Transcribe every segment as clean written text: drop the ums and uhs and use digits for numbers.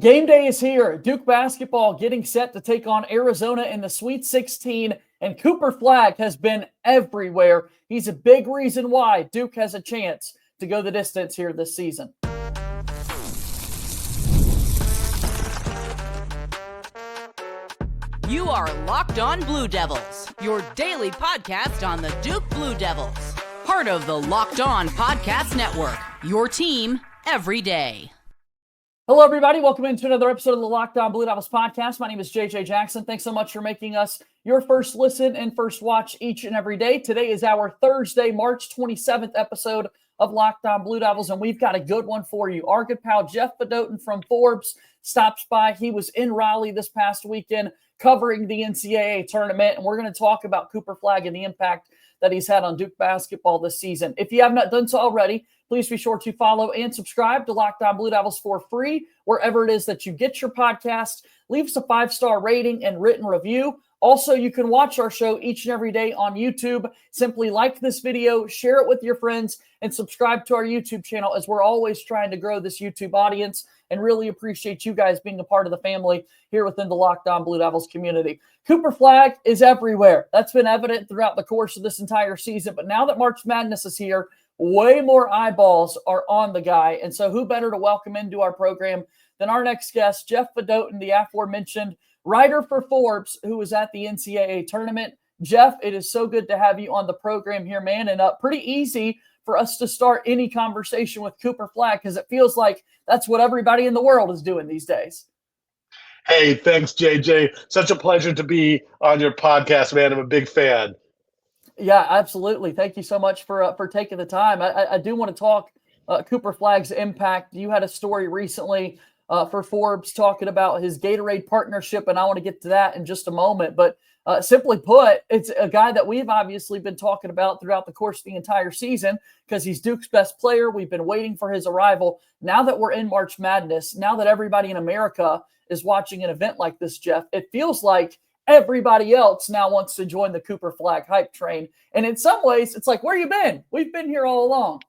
Game day is here. Duke basketball getting set to take on Arizona in the Sweet 16, and Cooper Flagg has been everywhere. He's a big reason why Duke has a chance to go the distance here this season. You are Locked On Blue Devils, your daily podcast on the Duke Blue Devils. Part of the Locked On Podcast Network, your team every day. Hello, everybody. Welcome into another episode of the Locked On Blue Devils podcast. My name is JJ Jackson. Thanks so much for making us your first listen and first watch each and every day. Today is our Thursday, March 27th episode of Locked On Blue Devils, and we've got a good one for you. Our good pal Jeff Fedotin from Forbes stops by. He was in Raleigh this past weekend covering the NCAA Tournament, and we're going to talk about Cooper Flagg and the impact that he's had on Duke basketball this season. If you have not done so already, please be sure to follow and subscribe to Locked On Blue Devils for free, wherever it is that you get your podcast. Leave us a 5-star rating and written review. Also, you can watch our show each and every day on YouTube. Simply like this video, share it with your friends, and subscribe to our YouTube channel, as we're always trying to grow this YouTube audience and really appreciate you guys being a part of the family here within the Locked On Blue Devils community. Cooper Flagg is everywhere. That's been evident throughout the course of this entire season. But now that March Madness is here, way more eyeballs are on the guy. And so who better to welcome into our program than our next guest, Jeff Fedotin, the aforementioned writer for Forbes, who was at the NCAA Tournament. Jeff, it is so good to have you on the program here, man. And pretty easy for us to start any conversation with Cooper Flagg, because it feels like that's what everybody in the world is doing these days. Hey, thanks, JJ. Such a pleasure to be on your podcast, man. I'm a big fan. Yeah, absolutely. Thank you so much for taking the time. I do want to talk Cooper Flagg's impact. You had a story recently for Forbes talking about his Gatorade partnership, and I want to get to that in just a moment. But simply put, it's a guy that we've obviously been talking about throughout the course of the entire season because he's Duke's best player. We've been waiting for his arrival. Now that we're in March Madness, now that everybody in America is watching an event like this, Jeff, it feels like everybody else now wants to join the Cooper Flagg hype train. And in some ways, it's like, where you been? We've been here all along.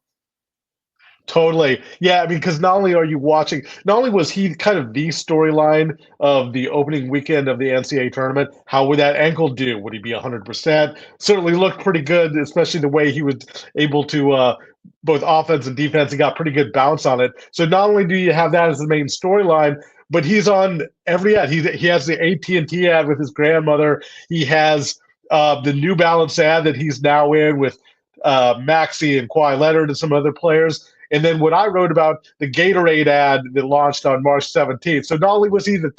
Totally. Yeah, because not only are you watching, not only was he kind of the storyline of the opening weekend of the NCAA tournament, how would that ankle do? Would he be 100%? Certainly looked pretty good, especially the way he was able to both offense and defense. He got pretty good bounce on it. So not only do you have that as the main storyline, but he's on every ad. He has the AT&T ad with his grandmother. He has the New Balance ad that he's now in with Maxey and Kawhi Leonard and some other players. And then what I wrote about the Gatorade ad that launched on March 17th. So not only was he the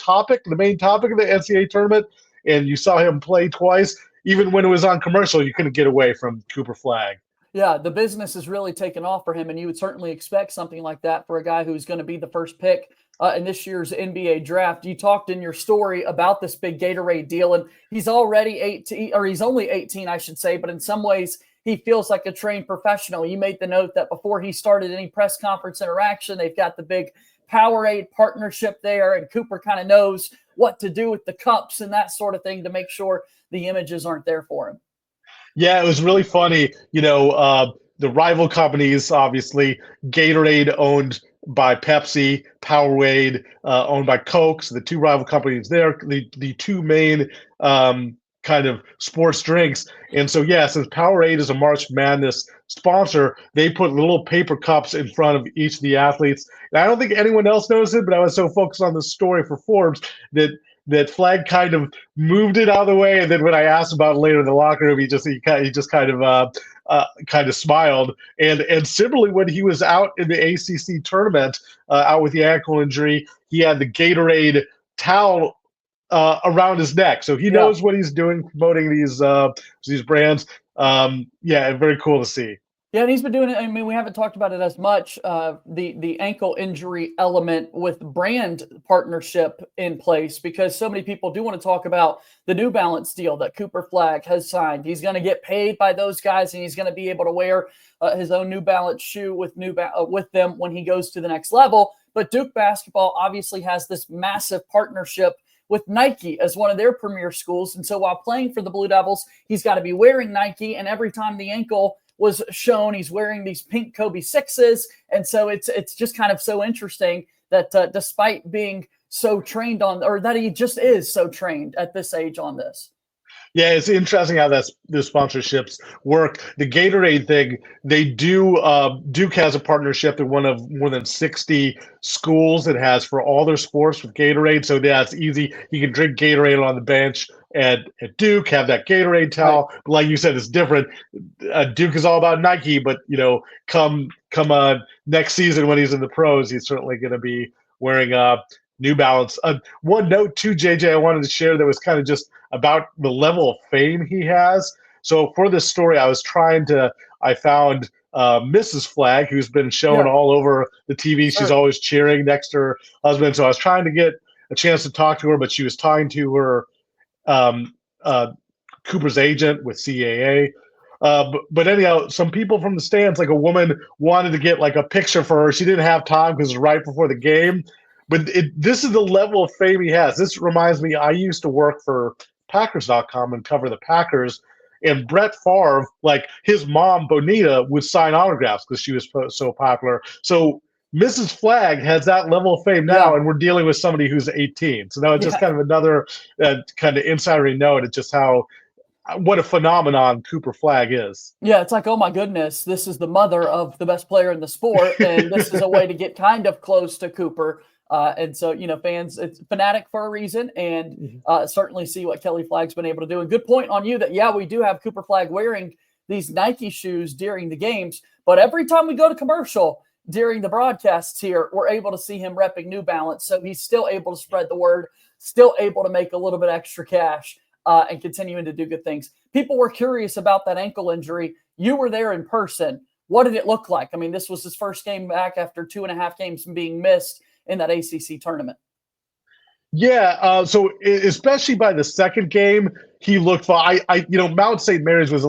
main topic of the NCAA tournament, and you saw him play twice, even when it was on commercial, you couldn't get away from Cooper Flagg. Yeah, the business has really taken off for him, and you would certainly expect something like that for a guy who's going to be the first pick in this year's NBA draft. You talked in your story about this big Gatorade deal, and he's already 18, or he's only 18, I should say, but in some ways he feels like a trained professional. You made the note that before he started any press conference interaction, they've got the big Powerade partnership there, and Cooper kind of knows what to do with the cups and that sort of thing to make sure the images aren't there for him. Yeah, it was really funny. The rival companies, obviously, Gatorade owned by Pepsi, Powerade owned by Coke. So the two rival companies there, the two main kind of sports drinks. And so, yeah, since Powerade is a March Madness sponsor, they put little paper cups in front of each of the athletes. And I don't think anyone else noticed it, but I was so focused on the story for Forbes that Flagg kind of moved it out of the way. And then when I asked about it later in the locker room, he just kind of smiled. And similarly, when he was out in the ACC tournament, out with the ankle injury, he had the Gatorade towel around his neck. So he knows what he's doing, promoting these brands. Very cool to see. Yeah, and he's been doing it. I mean, we haven't talked about it as much, the ankle injury element with brand partnership in place, because so many people do want to talk about the New Balance deal that Cooper Flagg has signed. He's going to get paid by those guys, and he's going to be able to wear his own New Balance shoe with them when he goes to the next level. But Duke basketball obviously has this massive partnership with Nike as one of their premier schools. And so while playing for the Blue Devils, he's got to be wearing Nike, and every time the ankle was shown, he's wearing these pink Kobe 6s. And so it's just kind of so interesting that despite being so trained on, or that he just is so trained at this age on this. Yeah, it's interesting how the sponsorships work. The Gatorade thing, they do. Duke has a partnership in one of more than 60 schools. It has for all their sports with Gatorade. So yeah, it's easy. You can drink Gatorade on the bench at Duke, have that Gatorade towel. Right. But like you said, it's different. Duke is all about Nike, but come next season when he's in the pros, he's certainly going to be wearing New Balance. One note too, JJ, I wanted to share that was kind of just about the level of fame he has. So for this story, I found Mrs. Flagg, who's been shown all over the TV. Sure. She's always cheering next to her husband. So I was trying to get a chance to talk to her, but she was talking to her Cooper's agent with CAA. But anyhow, some people from the stands, like a woman, wanted to get like a picture for her. She didn't have time because it was right before the game. But this is the level of fame he has. This reminds me, I used to work for Packers.com and cover the Packers. And Brett Favre, like his mom, Bonita, would sign autographs because she was so popular. So Mrs. Flagg has that level of fame now, and we're dealing with somebody who's 18. So now it's just kind of another kind of insidery note at just what a phenomenon Cooper Flagg is. Yeah, it's like, oh my goodness, this is the mother of the best player in the sport, and this is a way to get kind of close to Cooper. And so, fans, it's fanatic for a reason, and certainly see what Kelly Flagg's been able to do. And good point on you that, we do have Cooper Flagg wearing these Nike shoes during the games, but every time we go to commercial during the broadcasts here, we're able to see him repping New Balance. So he's still able to spread the word, still able to make a little bit extra cash, and continuing to do good things. People were curious about that ankle injury. You were there in person. What did it look like? I mean, this was his first game back after 2.5 games being missed in that ACC tournament. Yeah, so especially by the second game, he looked fine. Mount St. Mary's was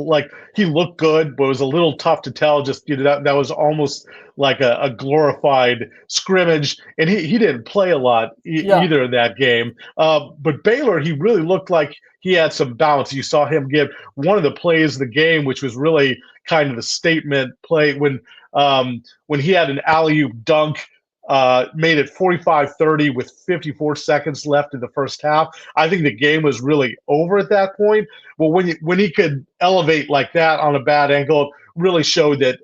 he looked good, but it was a little tough to tell. Just that was almost like a glorified scrimmage, and he didn't play a lot either in that game. But Baylor, he really looked like he had some balance. You saw him give one of the plays of the game, which was really kind of the statement play when he had an alley-oop dunk. Made it 45-30 with 54 seconds left in the first half. I think the game was really over at that point. Well, when he could elevate like that on a bad ankle, really showed that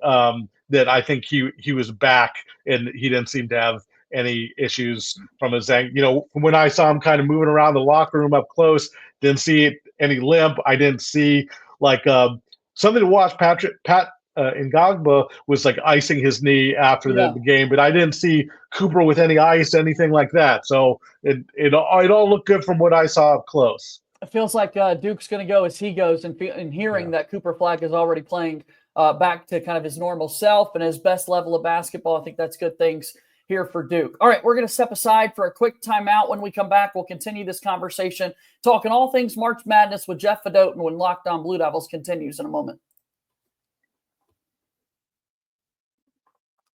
that I think he was back and he didn't seem to have any issues from his ankle. When I saw him kind of moving around the locker room up close, didn't see any limp. I didn't see something to watch. Pat Ngagba was like icing his knee after the game, but I didn't see Cooper with any ice, anything like that. So it all looked good from what I saw up close. It feels like Duke's going to go as he goes, and hearing that Cooper Flagg is already playing back to kind of his normal self and his best level of basketball. I think that's good things here for Duke. All right, we're going to step aside for a quick timeout. When we come back, we'll continue this conversation, talking all things March Madness with Jeff Fedotin when Locked On Blue Devils continues in a moment.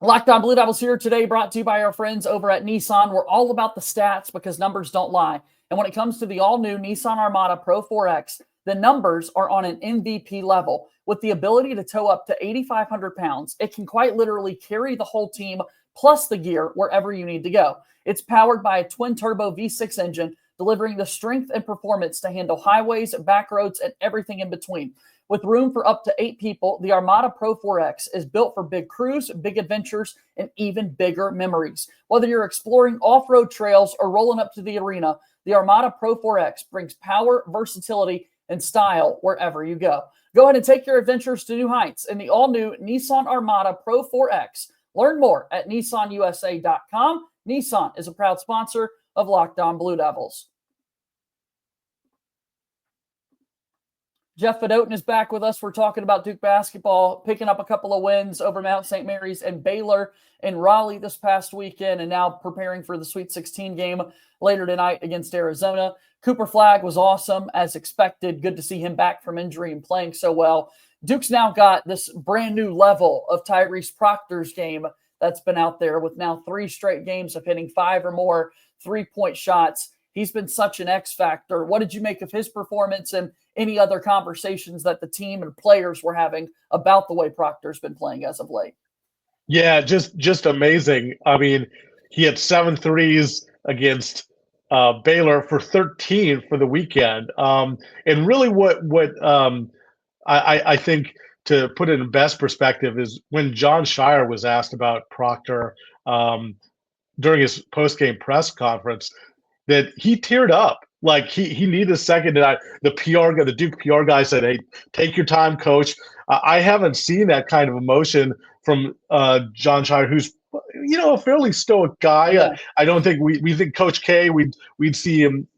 Locked On Blue Devils here today, brought to you by our friends over at Nissan. We're all about the stats because numbers don't lie. And when it comes to the all-new Nissan Armada Pro 4X, the numbers are on an MVP level. With the ability to tow up to 8,500 pounds, it can quite literally carry the whole team plus the gear wherever you need to go. It's powered by a twin-turbo V6 engine, delivering the strength and performance to handle highways, back roads, and everything in between. With room for up to 8 people, the Armada Pro 4X is built for big crews, big adventures, and even bigger memories. Whether you're exploring off-road trails or rolling up to the arena, the Armada Pro 4X brings power, versatility, and style wherever you go. Go ahead and take your adventures to new heights in the all-new Nissan Armada Pro 4X. Learn more at nissanusa.com. Nissan is a proud sponsor of Locked On Blue Devils. Jeff Fedotin is back with us. We're talking about Duke basketball, picking up a couple of wins over Mount St. Mary's and Baylor in Raleigh this past weekend, and now preparing for the Sweet 16 game later tonight against Arizona. Cooper Flagg was awesome, as expected. Good to see him back from injury and playing so well. Duke's now got this brand new level of Tyrese Proctor's game that's been out there with now 3 straight games of hitting 5 or more three-point shots. He's been such an X factor. What did you make of his performance and any other conversations that the team and players were having about the way Proctor's been playing as of late? Yeah, just amazing. I mean, he had 7 threes against Baylor for 13 for the weekend. And really I think, to put it in best perspective, is when John Shire was asked about Proctor during his post-game press conference, that he teared up. Like he needed a second. And the Duke PR guy said, "Hey, take your time, coach." I haven't seen that kind of emotion from John Shire, who's a fairly stoic guy. Yeah. I don't think we think Coach K, we'd see him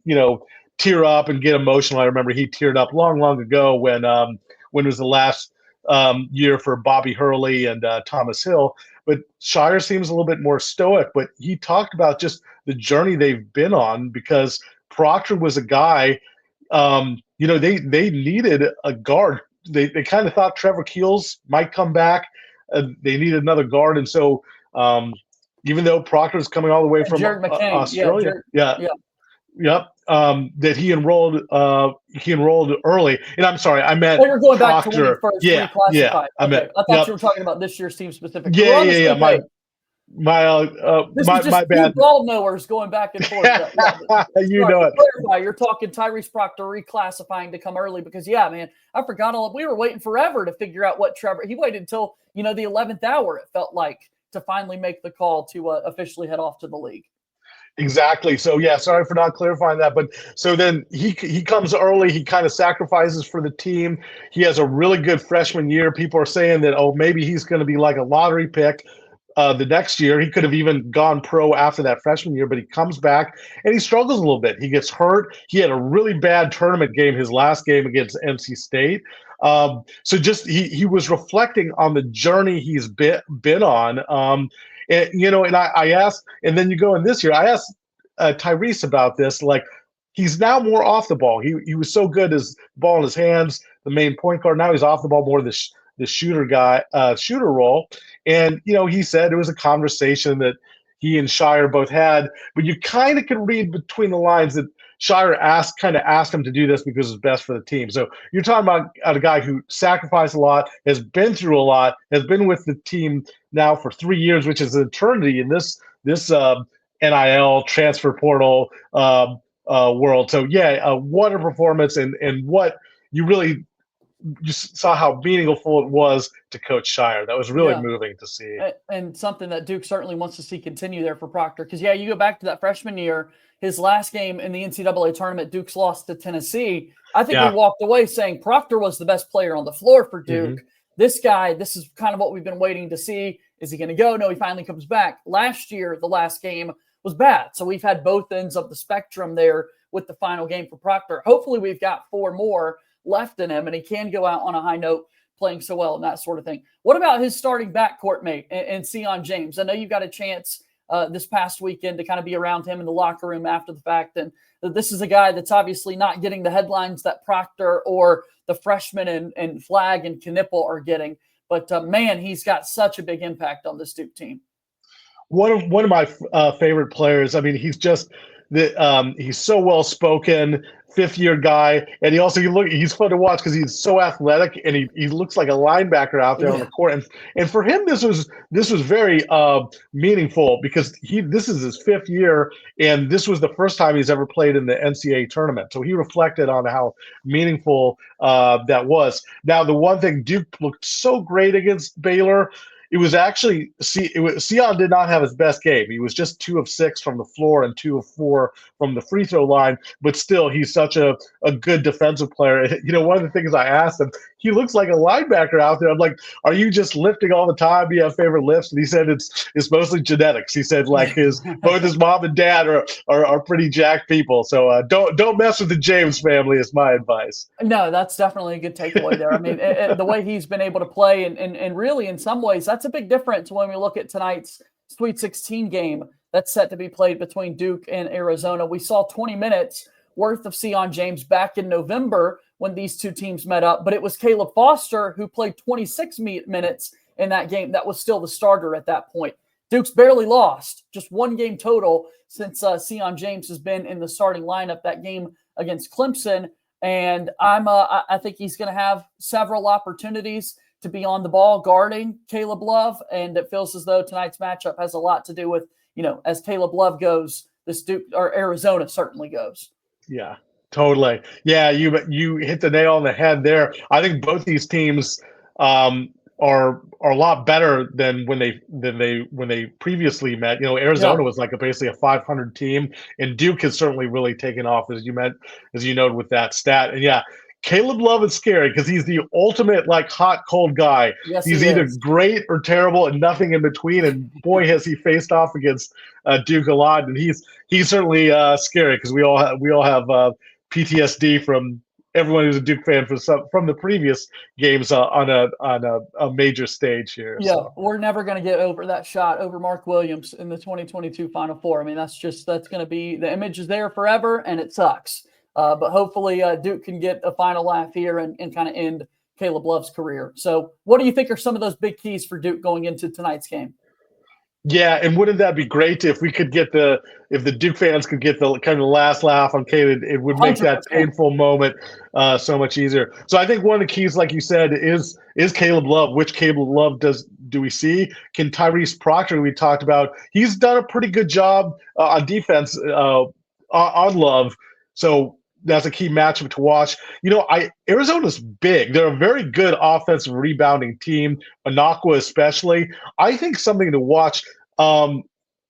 tear up and get emotional. I remember he teared up long ago when it was the last year for Bobby Hurley and Thomas Hill. But Shire seems a little bit more stoic. But he talked about just the journey they've been on, because Proctor was a guy, they needed a guard. They kind of thought Trevor Keels might come back. They needed another guard. And so even though Proctor's coming all the way from Australia, yep, that he enrolled early. And I'm sorry, I meant you're going Proctor. Back to when he first reclassified. I thought you were talking about this year's team specifically. Yeah. My bad. Ball knowers going back and forth. You're talking Tyrese Proctor reclassifying to come early, because man, I forgot we were waiting forever to figure out what Trevor. He waited until the 11th hour, it felt like, to finally make the call to officially head off to the league. Exactly. So sorry for not clarifying that. But so then he comes early. He kind of sacrifices for the team. He has a really good freshman year. People are saying that, maybe he's going to be like a lottery pick the next year. He could have even gone pro after that freshman year, but he comes back and he struggles a little bit. He gets hurt. He had a really bad tournament game, his last game against NC State. So just he was reflecting on the journey he's been on. And I asked, and then you go in this year, I asked Tyrese about this. Like, he's now more off the ball. He was so good as ball in his hands, the main point guard. Now he's off the ball more, the shooter role. And he said it was a conversation that he and Shire both had, but you kind of can read between the lines that Shire asked him to do this because it's best for the team. So you're talking about a guy who sacrificed a lot, has been through a lot, has been with the team now for 3 years, which is an eternity in this NIL transfer portal world. So what a performance, and what you saw how meaningful it was to Coach Shire. That was really moving to see. And something that Duke certainly wants to see continue there for Proctor. Because, you go back to that freshman year, his last game in the NCAA tournament, Duke's lost to Tennessee. I think we walked away saying Proctor was the best player on the floor for Duke. Mm-hmm. This guy, this is kind of what we've been waiting to see. Is he going to go? No, he finally comes back. Last year, the last game was bad. So we've had both ends of the spectrum there with the final game for Proctor. Hopefully we've got 4 more left in him, and he can go out on a high note playing so well and that sort of thing. What about his starting backcourt mate and Sion James? I know you got a chance this past weekend to kind of be around him in the locker room after the fact, and this is a guy that's obviously not getting the headlines that Proctor or the freshmen and Flagg and Knipple are getting. But, man, he's got such a big impact on this Duke team. One of my favorite players. I mean, he's just he's so well-spoken, fifth-year guy, and he's fun to watch because he's so athletic, and he looks like a linebacker out there on the court. And for him, this was very meaningful because this is his 5th year, and this was the first time he's ever played in the NCAA tournament. So he reflected on how meaningful that was. Now, the one thing, Duke looked so great against Baylor. It was actually Sion did not have his best game. He was just 2 of 6 from the floor and 2 of 4 from the free throw line. But still, he's such a good defensive player. One of the things I asked him, he looks like a linebacker out there. I'm like, are you just lifting all the time? Do you have favorite lifts? And he said it's mostly genetics. He said like both his mom and dad are pretty jacked people. So don't mess with the James family is my advice. No, that's definitely a good takeaway there. I mean, the way he's been able to play and really in some ways that's a big difference when we look at tonight's Sweet 16 game that's set to be played between Duke and Arizona. We saw 20 minutes worth of Sion James back in November when these two teams met up, but it was Caleb Foster who played 26 minutes in that game. That was still the starter at that point. Duke's barely lost, just 1 game total since Sion James has been in the starting lineup. That game against Clemson, and I think he's going to have several opportunities to be on the ball guarding Caleb Love, and it feels as though tonight's matchup has a lot to do with, as Caleb Love goes, this Duke or Arizona certainly goes. Yeah, totally. Yeah, you hit the nail on the head there. I think both these teams are a lot better than when they previously met. You know, Arizona was like basically a 500 team, and Duke has certainly really taken off as you noted with that stat. And yeah, Caleb Love is scary because he's the ultimate like hot cold guy. Yes, he's he either is. great or terrible and nothing in between. And boy, has he faced off against Duke a lot. And he's certainly scary because we all have PTSD from everyone who's a Duke fan from the previous games on a major stage here. Yeah, So. we're never going to get over that shot over Mark Williams in the 2022 Final Four. I mean, that's going to be, the image is there forever, and it sucks. But hopefully Duke can get a final laugh here and kind of end Caleb Love's career. So what do you think are some of those big keys for Duke going into tonight's game? Yeah, and wouldn't that be great if we could get if the Duke fans could get the kind of last laugh on Caleb, it would make 100%. That painful moment so much easier. So I think one of the keys, like you said, is Caleb Love. Which Caleb Love do we see? Can Tyrese Proctor, we talked about, he's done a pretty good job on defense on Love. So that's a key matchup to watch. You know, Arizona's big. They're a very good offensive rebounding team, Anakwa especially. I think something to watch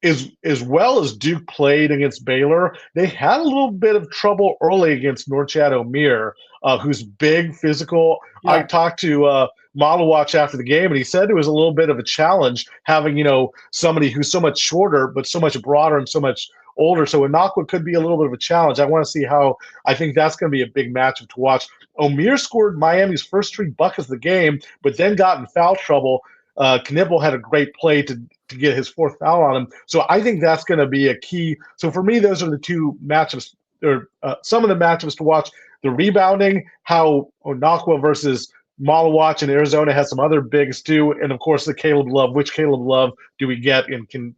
is as well as Duke played against Baylor, they had a little bit of trouble early against Norchad Omier, who's big, physical. Yeah. I talked to Model Watch after the game, and he said it was a little bit of a challenge having, you know, somebody who's so much shorter but so much broader and so much older. So Anakwa could be a little bit of a challenge. I want to see how. I think that's going to be a big matchup to watch. Omier scored Miami's first 3 buckets of the game, but then got in foul trouble. Knipple had a great play to get his 4th foul on him. So I think that's going to be a key. So for me, those are the 2 matchups, or some of the matchups to watch. The rebounding, how Anakwa versus Malawach in Arizona has some other bigs too, and of course the Caleb Love. Which Caleb Love do we get, and can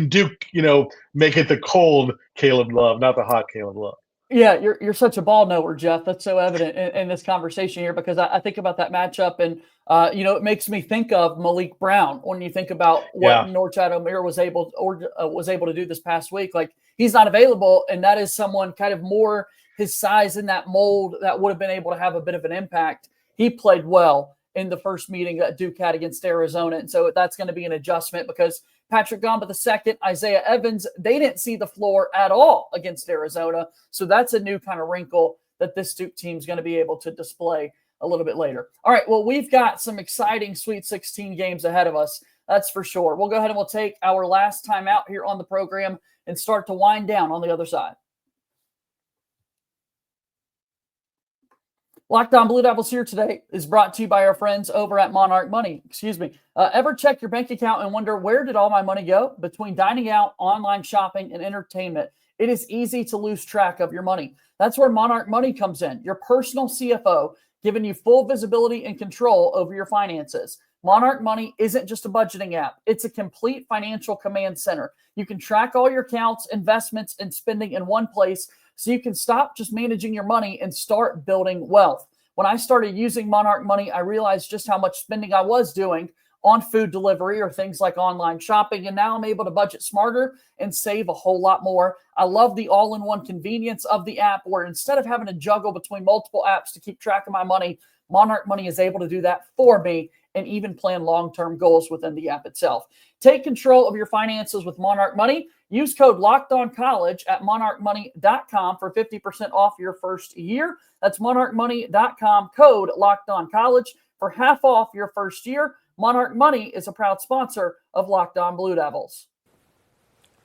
Duke, you know, make it the cold Caleb Love, not the hot Caleb Love? Yeah, you're such a ball knower, Jeff. That's so evident in this conversation here, because I think about that matchup, and you know, it makes me think of Malik Brown when you think about what Norchad Omier was able to do this past week. Like, he's not available, and that is someone kind of more his size in that mold that would have been able to have a bit of an impact. He played well in the first meeting that Duke had against Arizona, and so that's going to be an adjustment because Patrick Gamba II, Isaiah Evans, they didn't see the floor at all against Arizona. So that's a new kind of wrinkle that this Duke team is going to be able to display a little bit later. All right, well, we've got some exciting Sweet 16 games ahead of us. That's for sure. We'll go ahead and we'll take our last time out here on the program and start to wind down on the other side. Locked On Blue Devils here today is brought to you by our friends over at Monarch Money. Ever check your bank account and wonder, where did all my money go? Between dining out, online shopping, and entertainment, it is easy to lose track of your money. That's where Monarch Money comes in, your personal CFO, giving you full visibility and control over your finances. Monarch Money isn't just a budgeting app. It's a complete financial command center. You can track all your accounts, investments, and spending in one place, so you can stop just managing your money and start building wealth. When I started using Monarch Money, I realized just how much spending I was doing on food delivery or things like online shopping, and now I'm able to budget smarter and save a whole lot more. I love the all-in-one convenience of the app, where instead of having to juggle between multiple apps to keep track of my money, Monarch Money is able to do that for me and even plan long-term goals within the app itself. Take control of your finances with Monarch Money. Use code LOCKEDONCollege at monarchmoney.com for 50% off your first year. That's monarchmoney.com, code LOCKEDONCollege for half off your first year. Monarch Money is a proud sponsor of Locked On Blue Devils.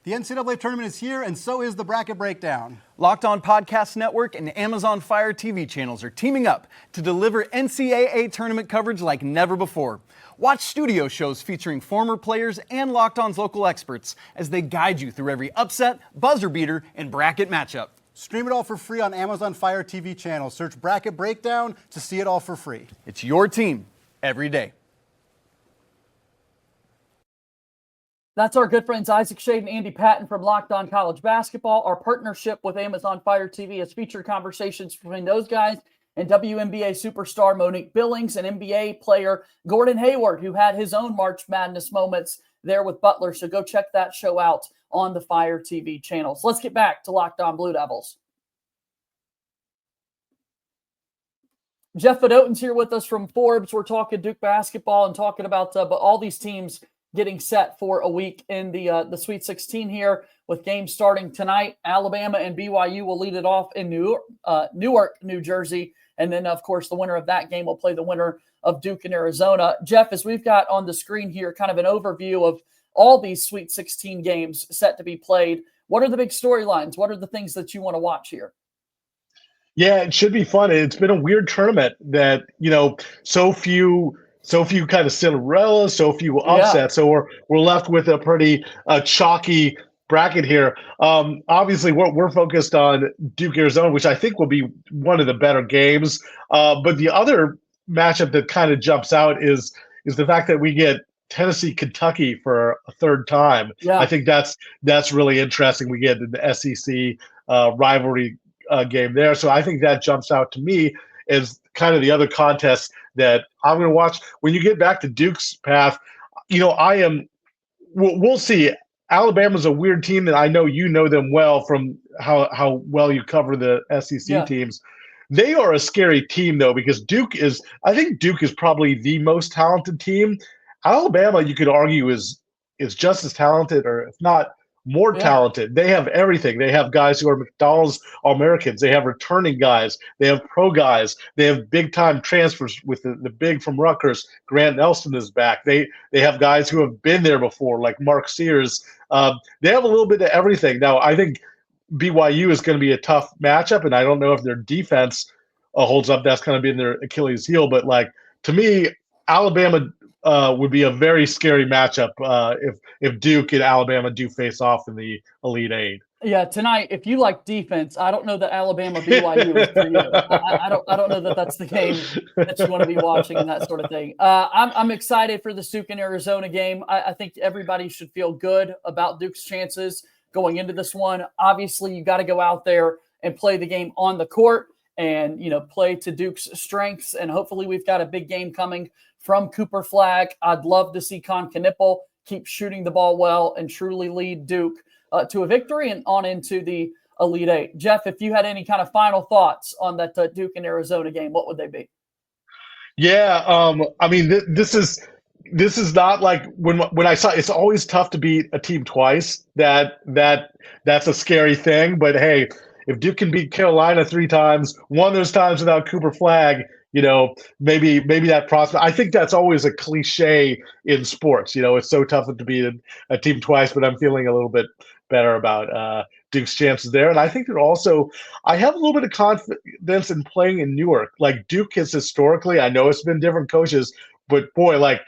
The NCAA Tournament is here, and so is the Bracket Breakdown. Locked On Podcast Network and Amazon Fire TV channels are teaming up to deliver NCAA Tournament coverage like never before. Watch studio shows featuring former players and Locked On's local experts as they guide you through every upset, buzzer beater, and bracket matchup. Stream it all for free on Amazon Fire TV channel. Search Bracket Breakdown to see it all for free. It's your team every day. That's our good friends Isaac Shade and Andy Patton from Locked On College Basketball. Our partnership with Amazon Fire TV has featured conversations between those guys and WNBA superstar Monique Billings and NBA player Gordon Hayward, who had his own March Madness moments there with Butler. So go check that show out on the Fire TV channels. Let's get back to Locked On Blue Devils. Jeff Fedotin's here with us from Forbes. We're talking Duke basketball and talking about all these teams getting set for a week in the Sweet 16 here, with games starting tonight. Alabama and BYU will lead it off in Newark, New Jersey. And then, of course, the winner of that game will play the winner of Duke and Arizona. Jeff, as we've got on the screen here, kind of an overview of all these Sweet 16 games set to be played, what are the big storylines? What are the things that you want to watch here? Yeah, it should be fun. It's been a weird tournament that, so few kind of Cinderella, so few upsets. So we're left with a pretty chalky bracket here. Obviously, we're focused on Duke Arizona, which I think will be one of the better games. But the other matchup that kind of jumps out is the fact that we get Tennessee Kentucky for a third time. Yeah. I think that's really interesting. We get the SEC rivalry game there. So I think that jumps out to me as kind of the other contest that I'm going to watch. When you get back to Duke's path, we'll see. Alabama's a weird team that I know you know them well from how well you cover the SEC teams. They are a scary team, though, because I think Duke is probably the most talented team. Alabama, you could argue, is just as talented, or if not more talented. They have everything. They have guys who are McDonald's All-Americans. They have returning guys. They have pro guys. They have big-time transfers with the big from Rutgers. Grant Nelson is back. They have guys who have been there before, like Mark Sears. They have a little bit of everything. Now, I think BYU is going to be a tough matchup, and I don't know if their defense holds up. That's kind of been their Achilles heel. But, to me, Alabama would be a very scary matchup if Duke and Alabama do face off in the Elite Eight. Yeah, tonight, if you like defense, I don't know that Alabama BYU is for you. I don't know that that's the game that you want to be watching and that sort of thing. I'm excited for the Duke and Arizona game. I think everybody should feel good about Duke's chances going into this one. Obviously, you got to go out there and play the game on the court and play to Duke's strengths. And hopefully, we've got a big game coming from Cooper Flagg. I'd love to see Con Knippel keep shooting the ball well and truly lead Duke to a victory and on into the Elite Eight. Jeff, if you had any kind of final thoughts on that Duke and Arizona game, what would they be? Yeah, I mean, this is not like when I saw. It's always tough to beat a team twice. That's a scary thing. But hey, if Duke can beat Carolina 3 times, one of those times without Cooper Flagg, maybe that prospect. I think that's always a cliche in sports. It's so tough to beat a team twice, but I'm feeling a little bit better about Duke's chances there. And I think that I have a little bit of confidence in playing in Newark. Like Duke has historically, I know it's been different coaches, but boy, like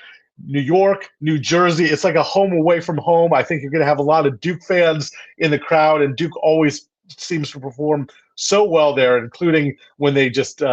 New York, New Jersey, it's like a home away from home. I think you're going to have a lot of Duke fans in the crowd, and Duke always seems to perform so well there, including when they just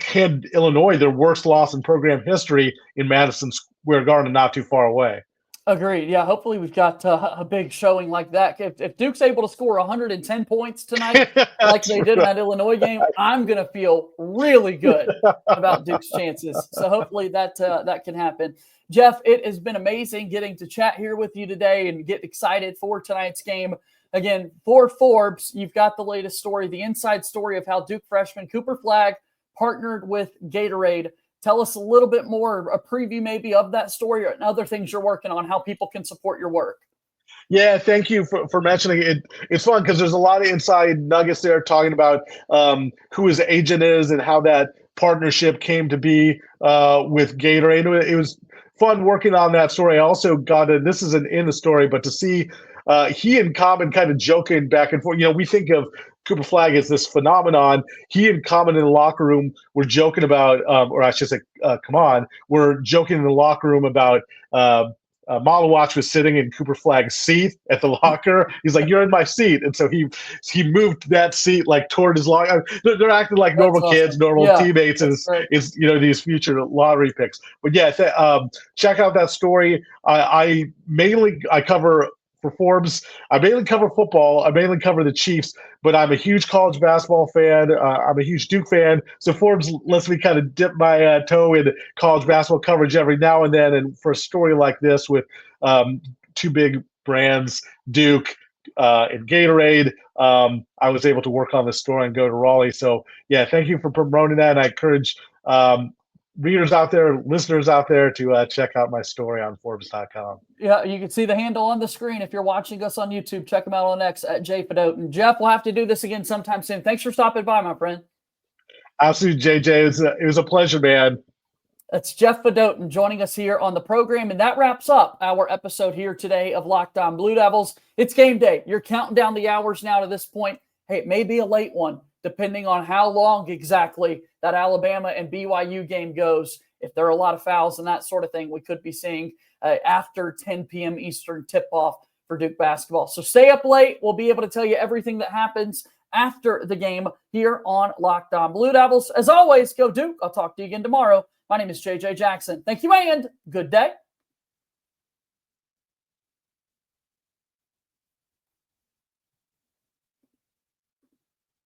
hand Illinois their worst loss in program history in Madison Square Garden, not too far away. Agreed. Yeah, hopefully we've got a big showing like that. If Duke's able to score 110 points tonight, like they did in that Illinois game, I'm going to feel really good about Duke's chances. So hopefully that can happen. Jeff, it has been amazing getting to chat here with you today and get excited for tonight's game. Again, for Forbes, you've got the latest story, the inside story of how Duke freshman Cooper Flagg partnered with Gatorade. Tell us a little bit more, a preview maybe of that story and other things you're working on, how people can support your work. Yeah, thank you for mentioning it. It's fun because there's a lot of inside nuggets there talking about who his agent is and how that partnership came to be with Gatorade. It was fun working on that story. I also got this isn't in the story, but to see he and Common kind of joking back and forth. We think of Cooper Flagg as this phenomenon. He and Common in the locker room were joking about, or I should say, we're joking in the locker room about Malawach was sitting in Cooper Flagg's seat at the locker. He's like, "You're in my seat," and so he moved that seat like toward his locker. They're acting like normal kids, normal teammates, and it's these future lottery picks. But yeah, check out that story. I cover for Forbes. I mainly cover football. I mainly cover the Chiefs, but I'm a huge college basketball fan. I'm a huge Duke fan. So Forbes lets me kind of dip my toe in college basketball coverage every now and then. And for a story like this with two big brands, Duke and Gatorade, I was able to work on this story and go to Raleigh. So yeah, thank you for promoting that. And I encourage readers out there, listeners out there to check out my story on Forbes.com. Yeah, you can see the handle on the screen. If you're watching us on YouTube, check them out on X at J Fedotin. Jeff, we'll have to do this again sometime soon. Thanks for stopping by, my friend. Absolutely, JJ. It was a pleasure, man. That's Jeff Fedotin joining us here on the program. And that wraps up our episode here today of Locked On Blue Devils. It's game day. You're counting down the hours now to this point. Hey, it may be a late one, depending on how long exactly that Alabama and BYU game goes. If there are a lot of fouls and that sort of thing, we could be seeing after 10 p.m. Eastern tip-off for Duke basketball. So stay up late. We'll be able to tell you everything that happens after the game here on Locked On Blue Devils. As always, go Duke. I'll talk to you again tomorrow. My name is JJ Jackson. Thank you and good day.